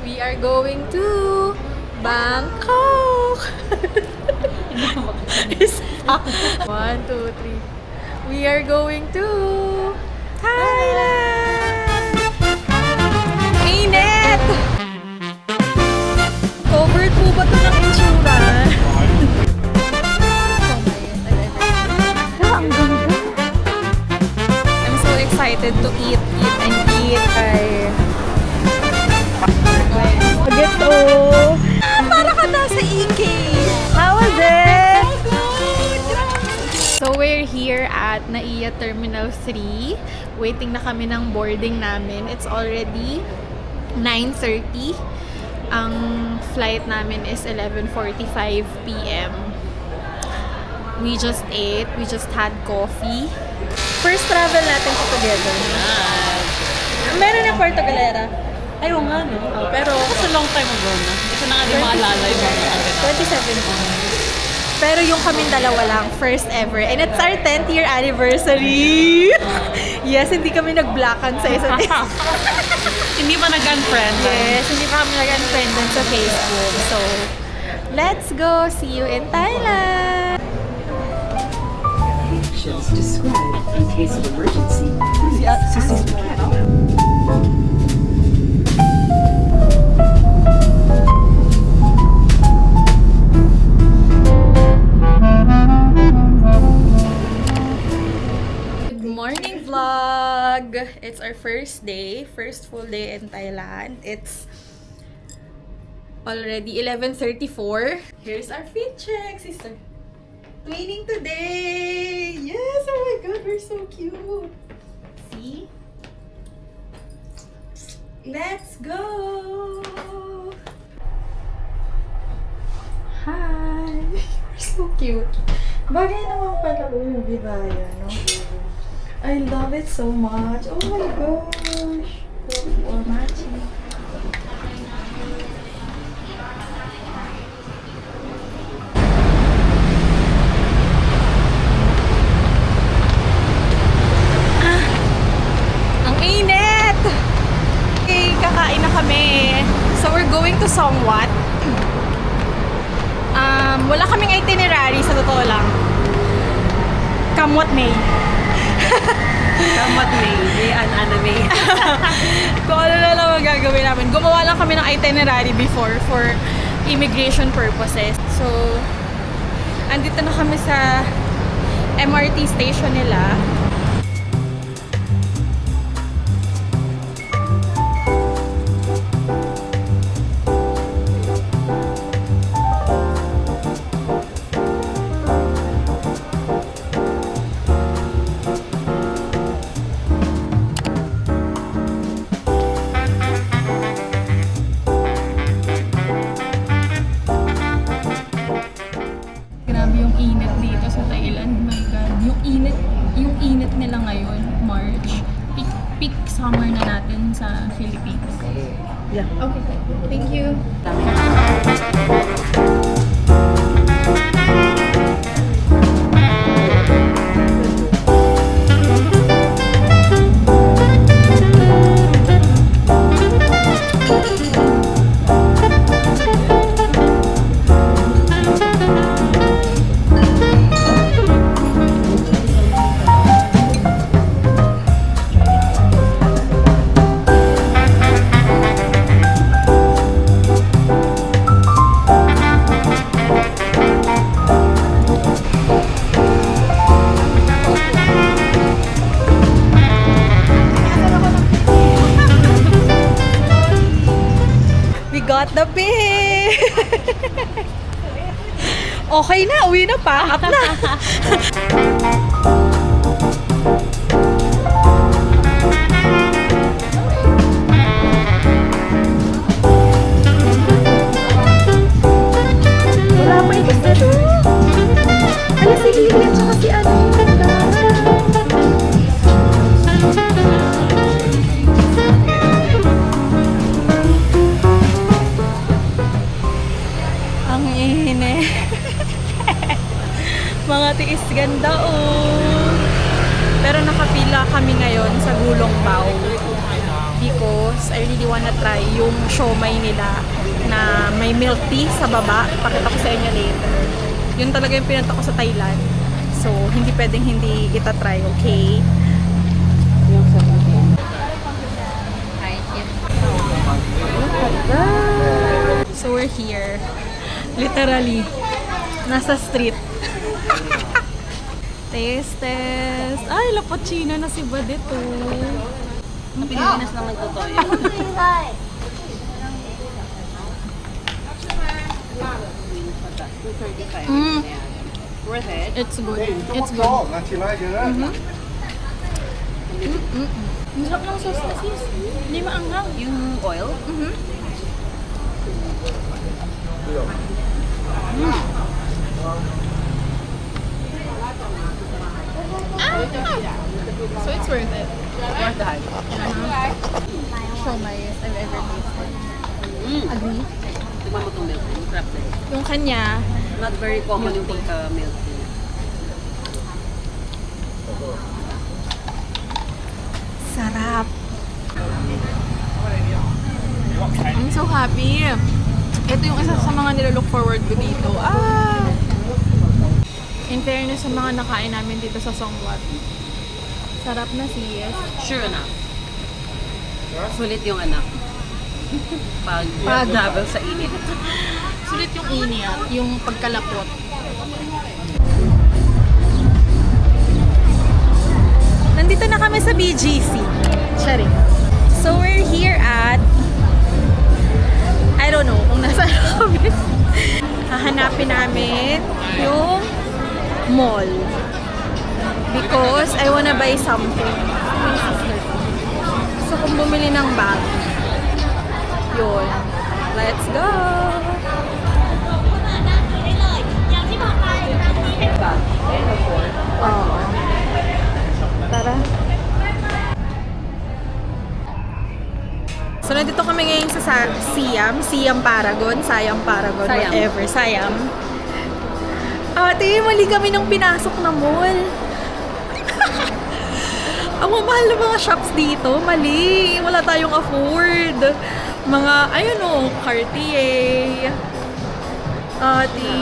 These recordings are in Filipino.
We are going to Bangkok! One, two, three. We are going to Thailand! Init! Covered po ba ito ng insurance? I'm so excited to eat and eat. Baguette para ka na sa EK! How was it? So we're here at Naiya Terminal 3. Waiting na kami ng boarding namin. It's already 9:30. Ang flight namin is 11:45 p.m. We just ate. We just had coffee. First travel natin together. Meron na Puerto Galera. Ay, oo nga, no? Oh, pero It's a long time ago na. Kasi na nga di maalala yung mga 2017. Pero yung kaming dalawa lang, first ever. And it's our 10th year anniversary! Yes, hindi kami nag-blackan sa isa't isa. Hindi pa nag-unfriend. Yes, hindi pa kami nag-unfriend sa Facebook. So, let's go! See you in Thailand! Actions described in case of emergency. Please ask for help. Morning vlog! It's our first day, first full day in Thailand. It's already 11:34. Here's our fit check, sister. Twinning today! Yes! Oh my god, we're so cute! See? Let's go! Hi! We're so cute. Bagay naman pala movie baya, no? I love it so much. Oh my gosh. Or matching. Ang init! Okay, kakain na kami. So we're going to Songwat. Wala kaming itinerary sa totoo lang. Come what may. Kamat May. May anime. Kung ano na lang ang gagawin namin. Gumawa lang kami ng itinerary before for immigration purposes. So, andito na kami sa MRT station nila. Grabe yung init dito sa Thailand. Oh my God. Yung init nila ngayon, March. Peak summer na natin sa Philippines. Yeah. Okay. Thank you. We got the pay! Okay na, uwi na pa. Up na. Wala pa ito sa Ala si Lily at saka si ano. Ang init. Mga tiis ganda Pero nakapila kami ngayon sa Gulong Bao because Tapos, I really wanna try yung siomai nila na may milk tea sa baba. Pakita ko sa inyo later. Yun talaga yung pinunta ko sa Thailand. So, hindi pwedeng hindi kita try, okay? Yung 17. So, we're here. Literally. Nasa street. Test. Ay, lapachina na si Badito. Sa Pilipinas lang nagtotoo yun. Mm, Worth it? it's good. It's good. Call, not you like it, huh? Ang sarap ng sauce na sis. Hindi maanghang. Yung oil? So, it's worth it. Worth the hype. Siomai I've ever tasted. Agree? Tingnan mo itong milk tea. Masarap din. Yung kanya, Not very common yung pagka-milk tea. sarap. I'm so happy. Ito yung isa sa mga nilalook forward ko dito. In fairness sa mga nakain namin dito sa Songwat. Sarap na sis. Sure enough. Sulit yung anak. Pag Pag- travel sa init. Sulit yung init, yung pagkalapot. Nandito na kami sa BGC. Sorry. So we're here at I don't know kung nasa kami. Hahanapin namin yung mall. Because I wanna buy something. Gusto kong bumili ng bag. Yun. Let's go! Oo. Tara. So, nandito kami ngayon sa Siam Paragon, Siam. whatever, Siam. Ate, mali kami nung pinasok na mall. Ang mamahal na mga shops dito, mali. Wala tayong afford. Mga, ayun o, Cartier, Ate,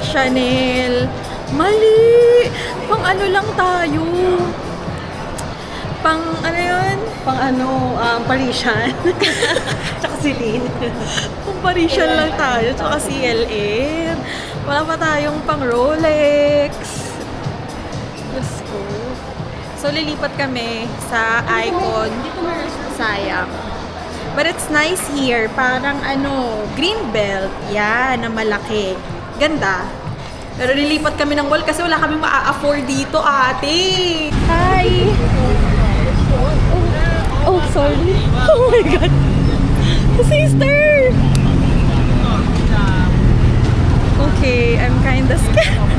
Chanel. Mali! Pang ano lang tayo. Pang ano yun? Pang ano, Parisian. Tsaka Celine. Pang Parisian lang tayo. Tsaka CLM. Wala pa tayong pang Rolex. Let's go. So, lilipat kami sa Icon. Sayang. But it's nice here. Parang ano, Greenbelt. Yan, na malaki. Ganda. Pero lilipat kami ng mall kasi wala kami maa-afford dito, ate. Hi! Oh, sorry. Oh my God. Sister! Okay, I'm kinda scared.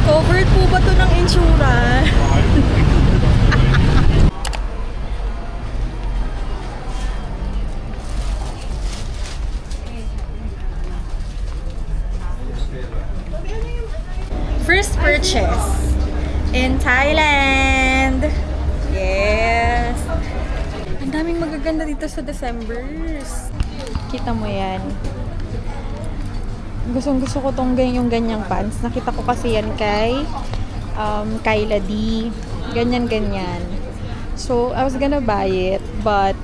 Covered po ba to ng insurance? First purchase in Thailand. Yes. Ang daming magaganda dito sa Decembers. Kita mo yan. Gusto ko tong yung ganyang pants. Nakita ko kasi yan kay Kyla D. Ganyan. So, I was gonna buy it, but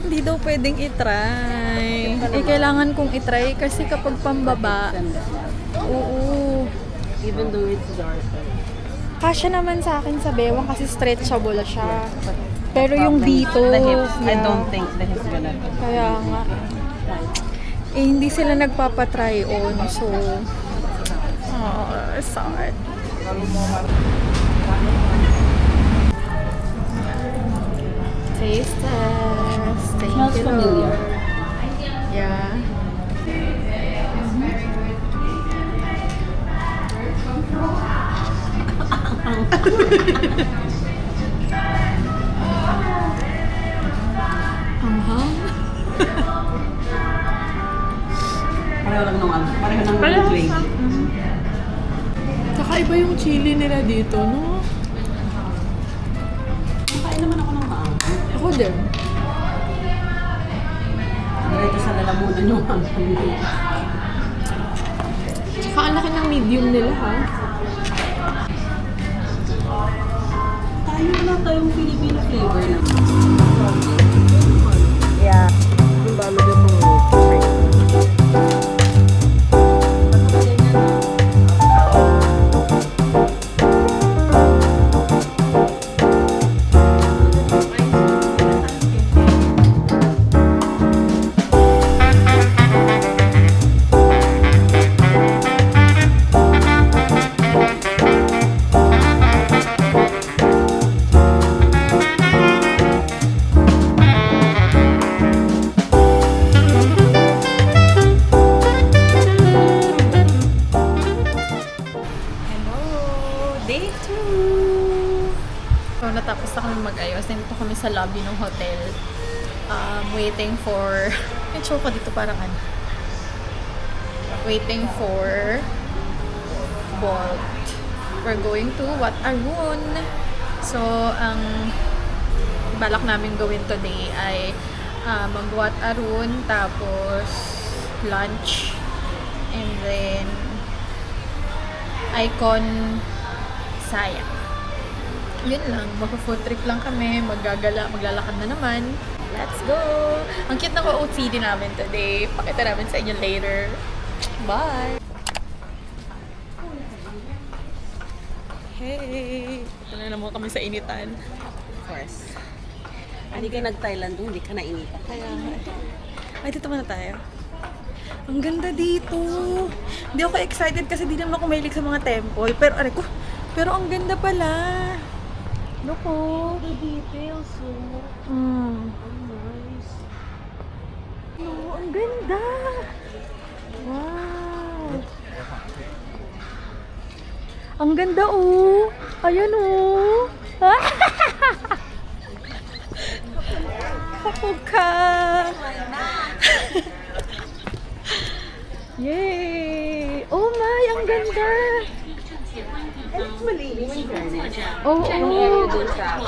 hindi daw pwedeng itry. Kailangan kong itry kasi kapag pambaba, oo. Even though it's darker. Kasya naman sa akin sa bewang kasi stretchable siya. Pero yung dito, The hips, I yeah. don't think the hips gonna be. Kaya nga. Hindi sila nagpapatry on. So, sad. Taste test. Thank Smells you, familiar. Lord. Yeah. Pareho lang nung pareho ng Pareho grade. siya. Tsaka Kakaiba yung chili nila dito, no? Kain naman ako ng maangkin. Ako din. Dito sa lalamunan yung maangkin. Tsaka ang laki ng medium nila, ha? Tayo lang tayong Filipino flavor na. Yeah. Yung bago doon Day 2! So, natapos na kami mag-ayos. Nandito kami sa lobby ng hotel. Waiting for... Yung show ko dito parang ano. Waiting for Bolt. We're going to Wat Arun. So, ang balak namin gawin today ay mag-Wat Arun, tapos lunch, and then Icon Saya. Yun lang, mag-food trip lang kami, maglalakad na naman. Let's go! Ang cute na OOTD namin today. Pakita namin sa inyo later. Bye! Hey! Ito na naman kami sa initan. Of course. Hindi ka nag-Thailand doon, hindi ka nainitan. Kaya ay, dito muna tayo. Ang ganda dito. Hindi ako excited kasi di naman ako mahilig sa mga temple. Pero, aray ko, pero ang ganda pala. Loko. The details, so nice. No, ang ganda. Wow. Ang ganda, oh. Ayan, oh. Kapag ka. Yay! Oh my, ang ganda! It's malilim in fairness. Oo, oh, Doon sa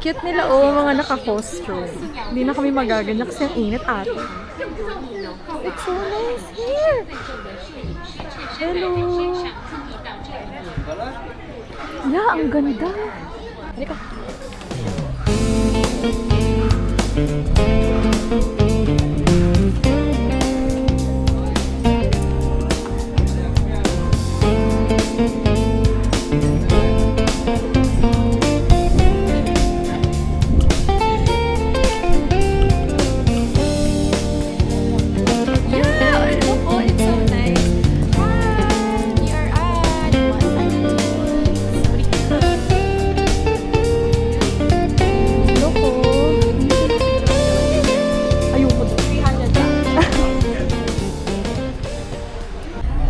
cute nila, oh, mga naka-costume. Hindi na kami magaganyak kasi ang init ate. It's so nice here! Hello! Yeah, ang ganda! Halika.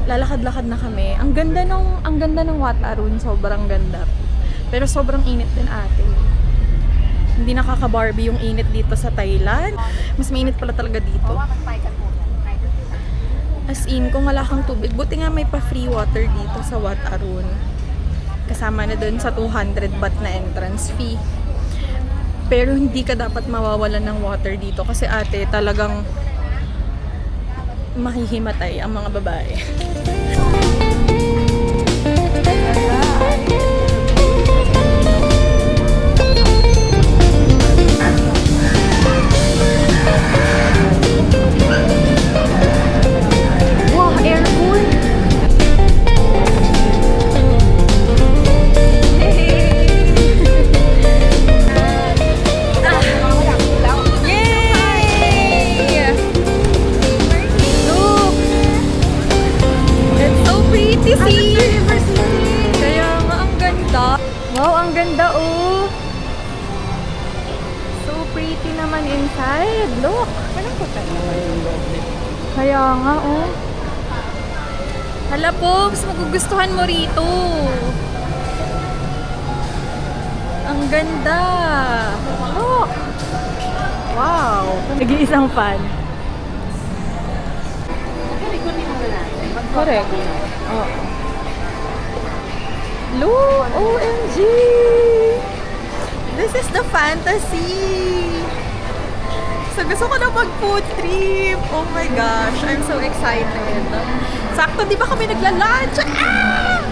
Lalakad-lakad na kami. Ang ganda ng Wat Arun, sobrang ganda. Pero sobrang init din ate. Hindi nakaka-Barbie yung init dito sa Thailand. Mas mainit pala talaga dito. As in, kung wala kang tubig, buti nga may pa-free water dito sa Wat Arun. Kasama na dun sa 200 baht na entrance fee. Pero hindi ka dapat mawawalan ng water dito kasi ate, talagang mahihimatay ang mga babae. Wow, airborne! Inside, look. Anong puta naman yung loob nito? Kaya nga, oh. Hala, Pops, magugustuhan mo rito. Ang ganda. Look. Wow. Nag-iisang fan. Ikutin mo na natin. Correct. Oo. Look! OMG! This is the fantasy! So gusto ko na mag-food trip! Oh my gosh! I'm so excited! Sakto, di ba kami nagla-lunch? Ah!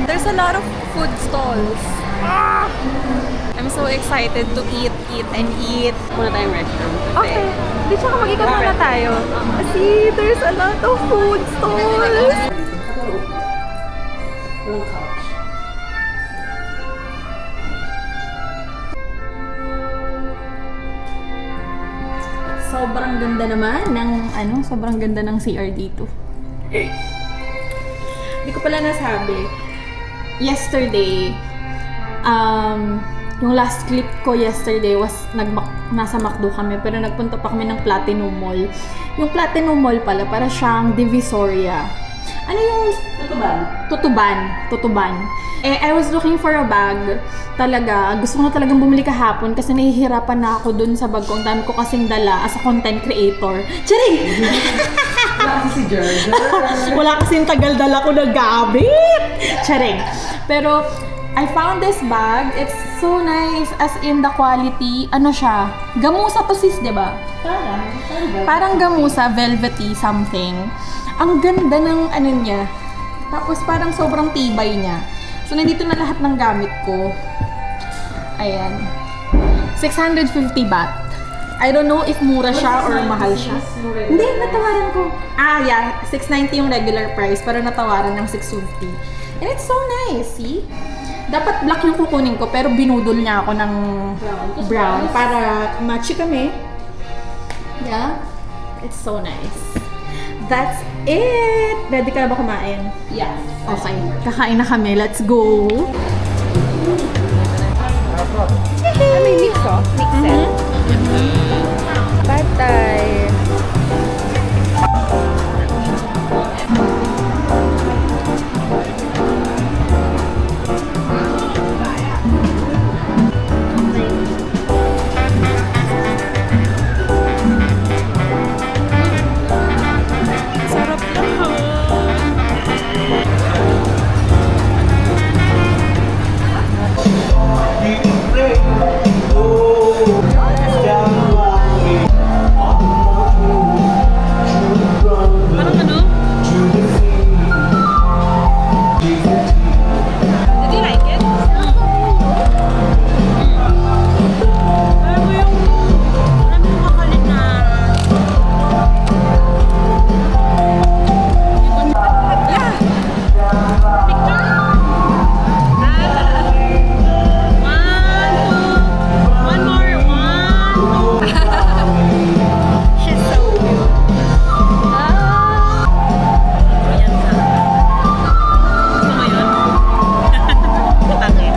There's a lot of food stalls. Ah! I'm so excited to eat, and eat. Muna tayong restaurant. Okay. Di siya mag-ikot muna tayo. See, there's a lot of food stalls. Walang couch. Sobrang ganda naman ng sobrang ganda ng CR dito. Hindi ko pala nasabi. Yesterday, yung last clip ko yesterday was nasa McDo kami pero nagpunta pa kami ng Platinum Mall. Yung Platinum Mall pala para siyang Divisoria. Ano yung Tutuban. I was looking for a bag. Talaga, gusto ko na talagang bumili kahapon kasi nahihirapan na ako dun sa bag ko. Ang dami ko kasing dala as a content creator. Charing! Wala kasi si George. Wala kasing tagal dala ko na gamit. Charing! Pero, I found this bag. It's so nice. As in the quality. Ano siya? Gamusa to sis, diba? Parang gamusa, velvety something. Ang ganda ng ano niya. Tapos parang sobrang tibay niya. So, nandito na lahat ng gamit ko. Ayan. 650 baht. I don't know if mura siya or mahal siya. Hindi, natawaran ko. Yeah. 690 yung regular price, pero natawaran ng 650. And it's so nice, see? Dapat black yung kukunin ko, pero binudol niya ako ng brown para matchy kami. Yeah. It's so nice. That's it! Ready ka na ba kumain? Yes. Okay. Kakain na kami. Let's go! May mix ko. Mixed. Pad Thai. Sarap naman. Parang ano? Did you like it? Parang mo yung makalit na yeah! Picture? One more. She's so cute. Ayan ka. Gusto mo yun? Tangi.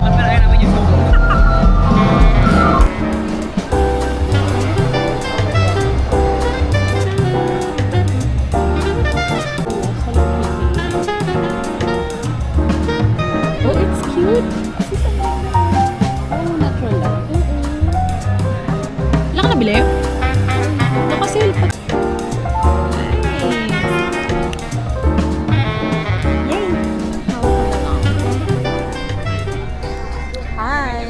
Magpalagay naman yung suko. Oh, it's cute. Oh, natural lang. Wala ka nabili? Naka-sale pa. Hi!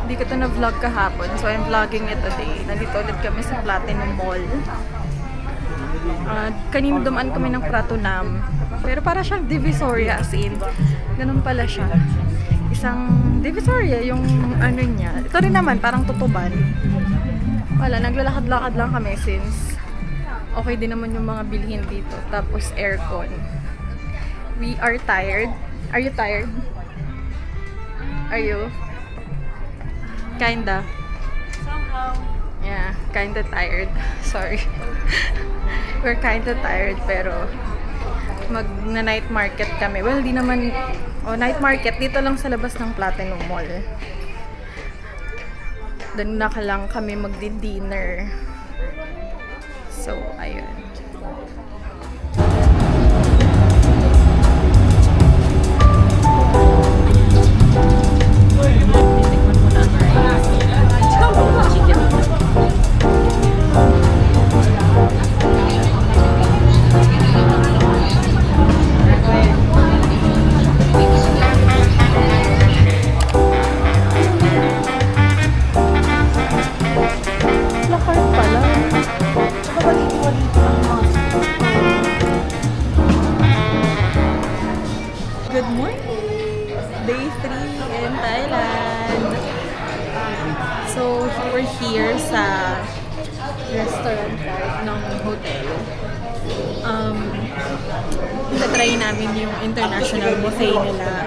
Hindi ko ito na-vlog kahapon, so I'm vlogging it today. Nandito ulit kami sa Platinum Mall. Kanina dumaan kami ng Pratunam. Pero para siyang Divisoria as in. Ganun pala siya. Isang Divisoria yung ano niya. Ito rin naman, parang Tutuban. Wala, naglalakad-lakad lang kami since okay din naman yung mga bilhin dito. Tapos aircon. We are tired. Are you tired? Are you? Kinda. Somehow. Yeah, kinda tired. Sorry. We're kinda tired pero mag-night market kami. Well, di naman night market dito lang sa labas ng Platinum Mall. Doon na lang kami magdi-dinner. So, ayun. Titikman mo na ang rice. Chicken. Good morning! Day 3 in Thailand. So, we're here sa restaurant part ng hotel. Itatry namin yung international buffet nila.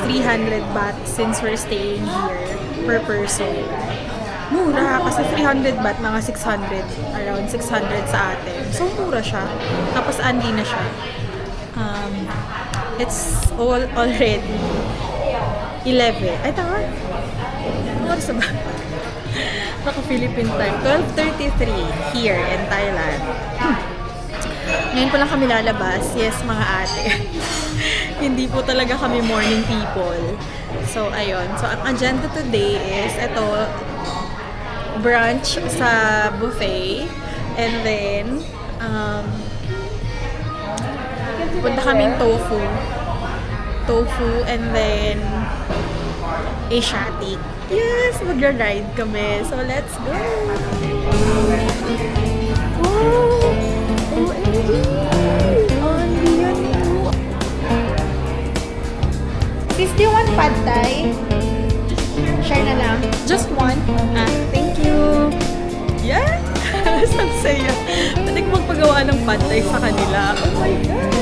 300 baht since we're staying here per person. Mura kasi 300 baht, mga 600, around 600 sa atin. So, mura siya. Tapos, andi na siya. It's already 11. Ay, tama? Ano oras na ba? Naka-Philippine time. 12:33 here in Thailand. Ngayon pa lang kami lalabas. Yes, mga ate. Hindi po talaga kami morning people. So, ayun. So, ang agenda today is ito, brunch sa buffet. And then, punta kaming tofu, and then Asiatic. Yes, magra-ride kami. So, let's go! Wow! OMG! Only yan po. Sis, do you want pad thai? Share na lang. Just one? Thank you. Yes! Ang saya. Pwede ko magpagawa ng pad thai sa kanila. Oh my God!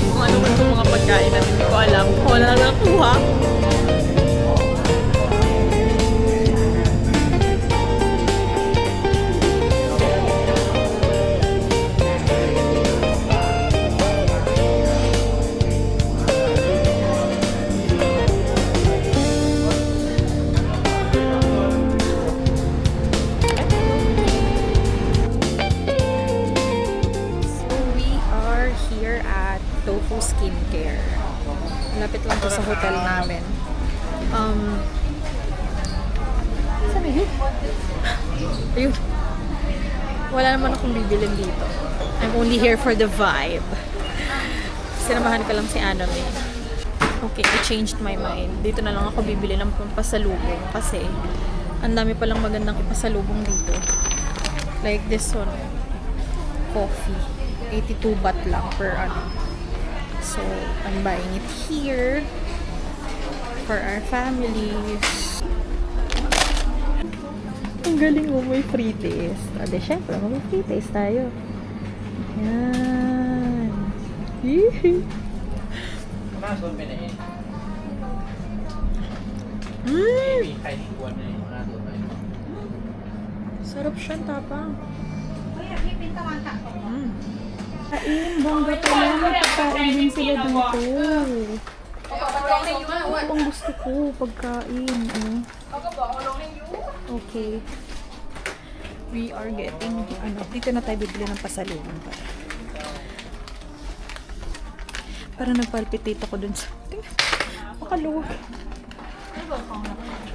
Kung ano man itong mga pagkain na hindi ko alam. Kung wala lang nakuha. Tofu Skincare. Lapit lang to sa hotel namin. Saan na yun? Ayun. Wala naman akong bibilin dito. I'm only here for the vibe. Sinamahan ko lang si Anami. Okay, I changed my mind. Dito na lang ako bibili ng pampasalubong kasi ang dami palang magandang ipasalubong dito. Like this one. Coffee. 82 baht lang per ano. So, I'm buying it here for our families. Ang galing mo, may free taste. Ade, syempre, may free taste tayo. Yan. Sarap siya, tapang. Kain, bongga pala. Magpakain din sila dito. Ang gusto ko, pagkain. Okay. We are getting, dito na tayo bibili ng pasalubong. Para nagpalpitate ako dun sa, makaluwa.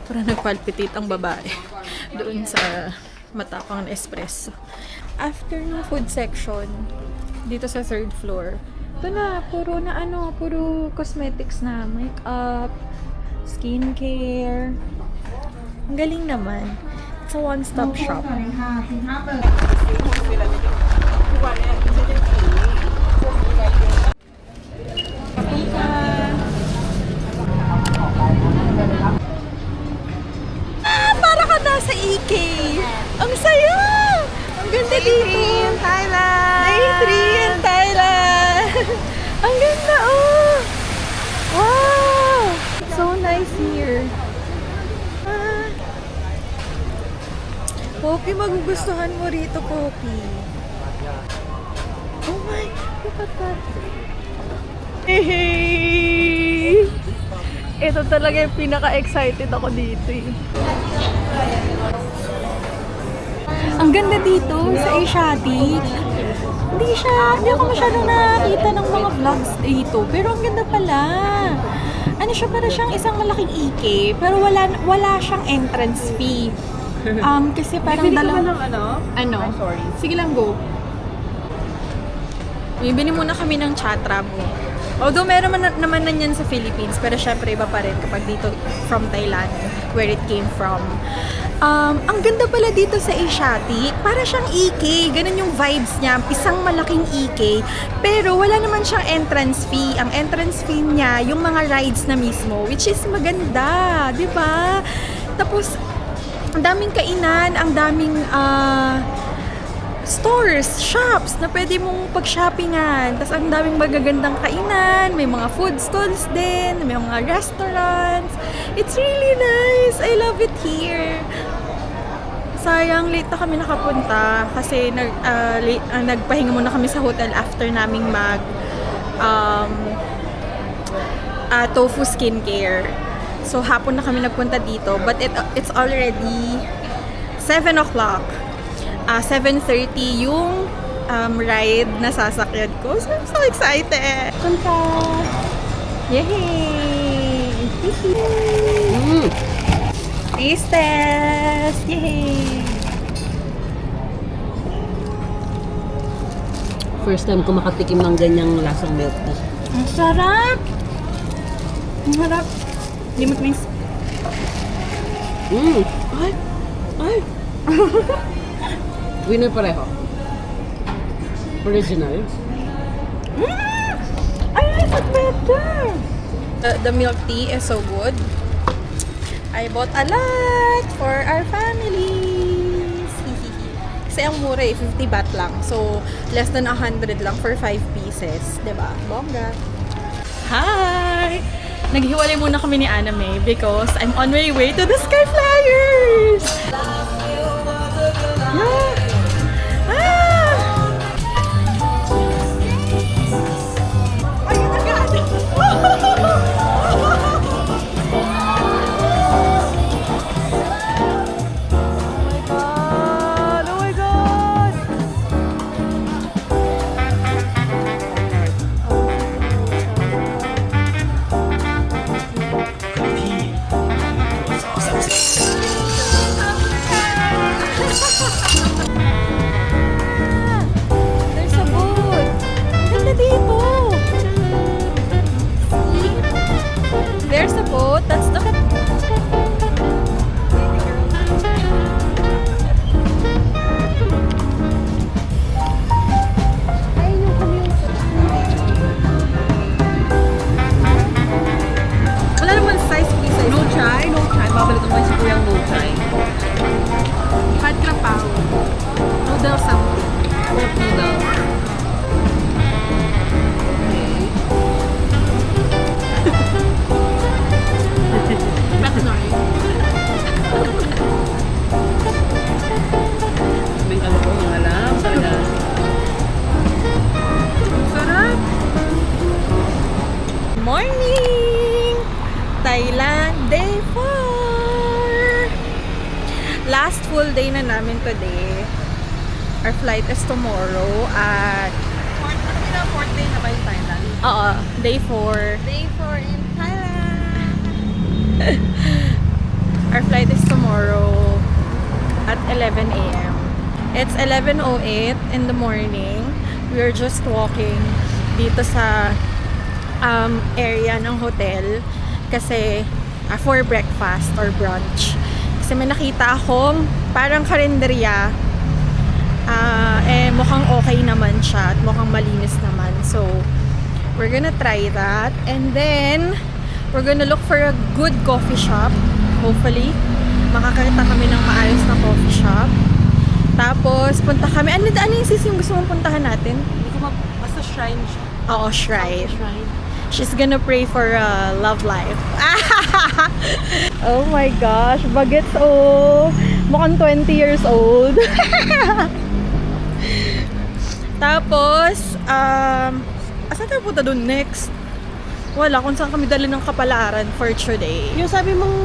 Para nagpalpitate ang babae doon sa matapang na espresso. After ng food section, dito sa 3rd floor, ito na, puro cosmetics na, makeup, skincare. Ang galing naman. It's a one-stop shop. Para ka nasa EK! Ang saya! Ang ganda dito! Day 3 in Thailand! Day 3 in Thailand! Ang ganda, oh! Wow! So nice here. Poppy, magugustuhan mo rito, Poppy. Oh my, look at that. Hey! Ito talaga yung pinaka-excited ako dito eh. Ang ganda dito sa Asiatic. Hindi ako masyadong nakita ng mga vlogs dito. Pero ang ganda pala. Ano siya, para siyang isang malaking EK. Pero wala siyang entrance fee. Kasi parang ano? Sorry. Sige lang, go. Bibili muna kami ng chatrabo. Although meron naman na yan sa Philippines, pero syempre iba pa rin kapag dito from Thailand, where it came from. Ang ganda pala dito sa Asiatic, para siyang EK, ganun yung vibes niya, isang malaking EK, pero wala naman siyang entrance fee. Ang entrance fee niya, yung mga rides na mismo, which is maganda, di ba? Tapos, ang daming kainan, ang daming stores, shops na pwede mong pag-shoppingan. Tapos ang daming magagandang kainan, may mga food stalls din, may mga restaurants. It's really nice. I love it here. Sayang, late na kami nakapunta kasi nagpahinga muna kami sa hotel after naming mag tofu skincare. So hapon na kami nagpunta dito, but it's already 7 o'clock. 7:30 yung ride na sasakyan ko. So, I'm so excited! Punta! Yay! Taste test! Yay! First time ko makatikim ng ganyang lasang milk tea. Ang sarap! Ang harap! Limit mo Ay! Ay! Winner pareho. Original. I like it better! The milk tea is so good. I bought a lot for our families. Kasi ang mura 50 baht lang. So, less than 100 lang for 5 pieces. Diba? Bongga. Hi! Naghiwalay muna kami ni Aname because I'm on my way to the Sky Flyers! Yeah! There's a boat. Ang ganda dito. See? There's a boat. That's the... Wala naman size, please. No chai, no chai. Babalik ako si Kuyang no chai. Hot krapao. Noodle something. Oat noodle. Backstory. May kaloko ng alam. Talaga. Sarap! Morning! Thailand Day 4! Last full day na namin today. Our flight is tomorrow at... Fourth day na ba yung Thailand? Oo, day 4. Day 4 in Thailand. Our flight is tomorrow at 11 a.m. It's 11:08 in the morning. We're just walking dito sa area ng hotel kasi for breakfast or brunch. Kasi may nakita akong parang karinderya. Mukhang okay naman siya at mukhang malinis naman. So, we're gonna try that. And then, we're gonna look for a good coffee shop. Hopefully, makakita kami ng maayos na coffee shop. Tapos, punta kami. Ano yung sis yung gusto mong puntahan natin? Hindi ko basta shrine siya. Oo, shrine. Shrine. She's gonna pray for love life. Oh my gosh, bagets oh. Mukhang 20 years old. Tapos, asan tayo punta doon next? Wala, kung saan kami dala ng kapalaran for today. Yung sabi mong,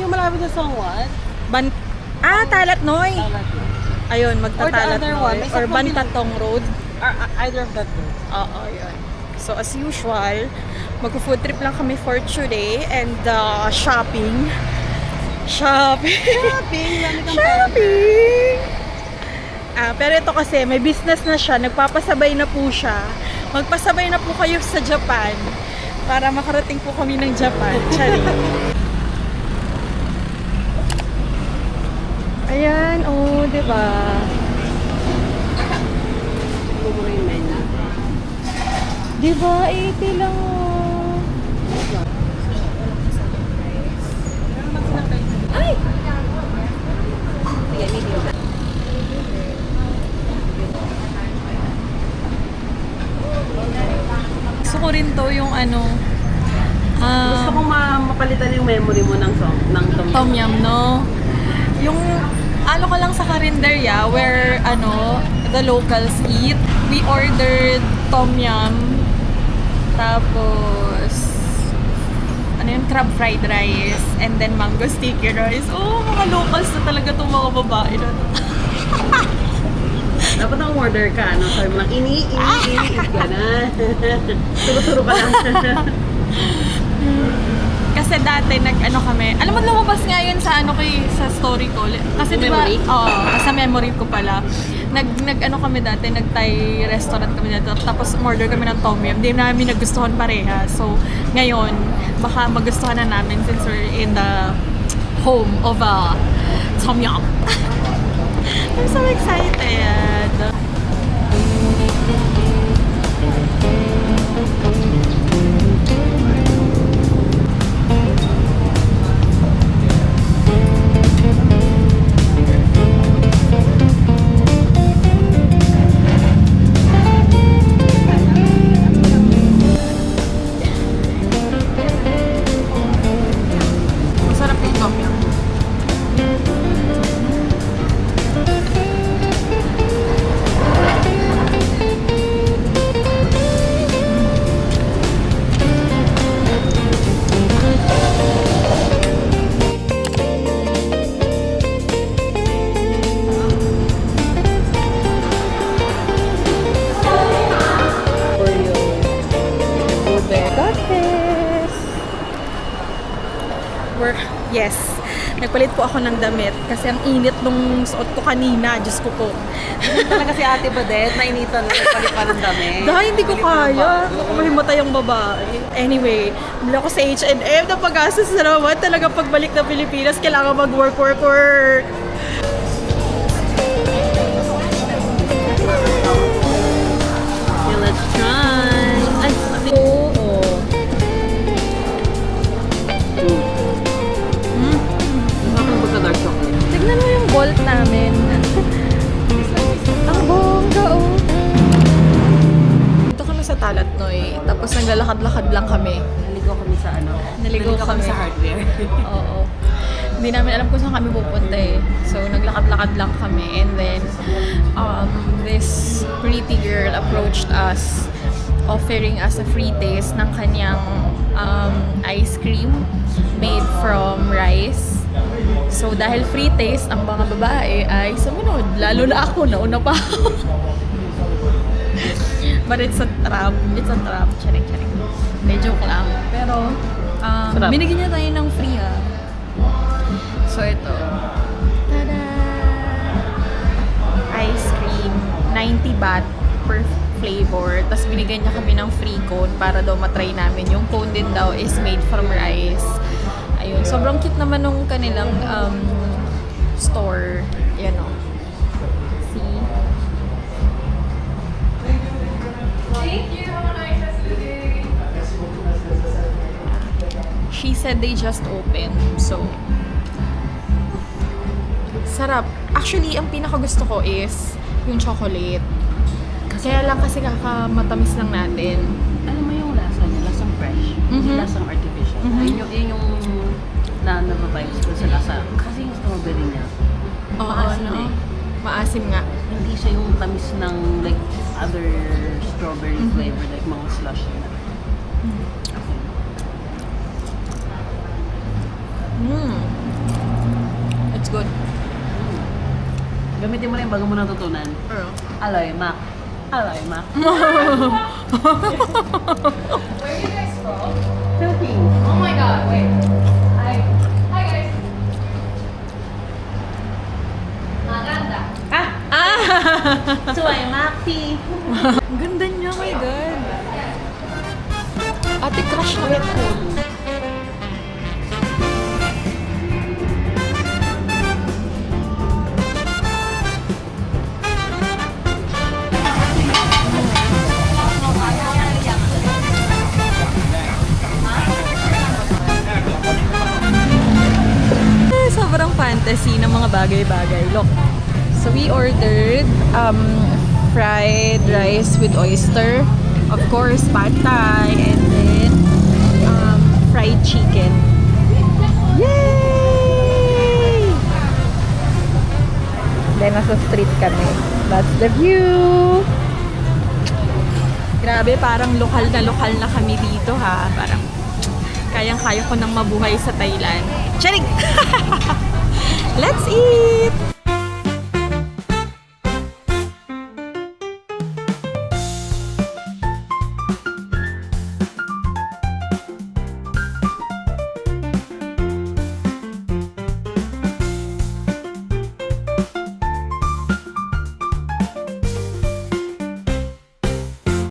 yung malapit sa Songwat. Talat Noy. Ayun, magtatalat Or the other Noy. one, may Or sa Bantatong Road. Or either of that two. Oo, yun. So, as usual, mag-food trip lang kami for today and shopping. Shopping! Shopping! Pero ito kasi, may business na siya. Nagpapasabay na po siya Magpasabay na po kayo sa Japan para makarating po kami ng Japan. Chari. Ayan, oh, di ba? Bumura yung menu. Di ba? 80 lang, oh. Ay! Sige, medium. Gusto ko rin to yung ano, Gusto kong mapalitan yung memory mo ng Tom Yum, no? Yung ano ko lang sa karinderya where ano, the locals eat. We ordered Tom Yum. Tapos ano yun, crab fried rice and then mango sticky rice. Oh, mga locals na talaga itong mga babae na to. Dapat ang order ka, ano? Sabi mo lang, ini ka na. Turo-turo ka lang. Kasi dati nag-ano kami, alam mo lumabas nga yun sa ano sa story ko. Kasi di ba, Memory? sa memory ko pala. Nag-ano kami dati, nag-Thai restaurant kami dito. Tapos order kami ng Tom Yum. Hindi namin nagustuhan pareha. So, ngayon, baka magustuhan na namin since we're in the home of Tom Yum. I'm so excited. Masarap yung Tom Yum. Yes. Nagpalit po ako ng damit kasi ang init nung suot ko kanina. Diyos ko po. Talaga si Ate Badet, nainitan na nagpalit pa ng dami. Dahil hindi ko kaya. Baka mahimatay ang babae. Anyway, mula ko sa H&M na pag-asos na naman. Talaga pagbalik ng Pilipinas, kailangan mag-work. Okay, let's try. Ay, Oo. Masarap ba sa dark chocolate? Tignan mo yung bolt namin. Ang bongga, oh. Dito kami sa Talatnoy. Tapos naglalakad-lakad lang kami. Naligo kami sa ano? Naligo kami. sa hardware. Oo. Hindi namin alam kung saan kami pupunta eh. So, naglakad-lakad lang kami. And then, this pretty girl approached us offering us a free taste ng kanyang ice cream made from rice. So, dahil free taste, ang mga babae ay sumunod. Lalo na ako, nauna pa ako. But it's a trap. It's a trap. Charing. May joke lang. Pero, Sarap. binigyan niya tayo ng free So, ito. Tada! Ice cream. 90 baht per flavor. Tapos binigyan niya kami ng free cone para daw matry namin. Yung cone din daw is made from rice. Ayun. Sobrang cute naman nung kanilang store. Yan o. See? Thank you. Have a nice rest of the day. She said they just opened. So, sarap. Actually, ang pinakagusto ko is yung chocolate. Kaya lang kasi kakamatamis lang natin. Alam mo yung lasa niya, lasang fresh. Hindi Mhm. lasang artificial. Mhm. Yun yung nababibes ko sa lasa. Kasi yung strawberry niya, Oo, maasim no? eh. Maasim nga. Hindi siya yung tamis ng like other strawberry flavor, like mga slush na. Okay. It's good. Gamitin mo rin bago mo natutunan. Pero, Aloy, Mac. Aloy, Mac. Where are you guys from? Philippines. Oh my god, wait. Hi. Hi guys. Maganda. Suway, Mac. Tea. ang ganda niya, my God. Ate, crush na kita. Sobrang fantasy ng mga bagay-bagay. Look. So we ordered fried rice with oyster, of course, pad thai, and then fried chicken. Yay! Then nasa street kami. That's the view. Grabe, parang lokal na kami dito ha. Parang kayang-kaya ko nang mabuhay sa Thailand. Charing! Let's eat!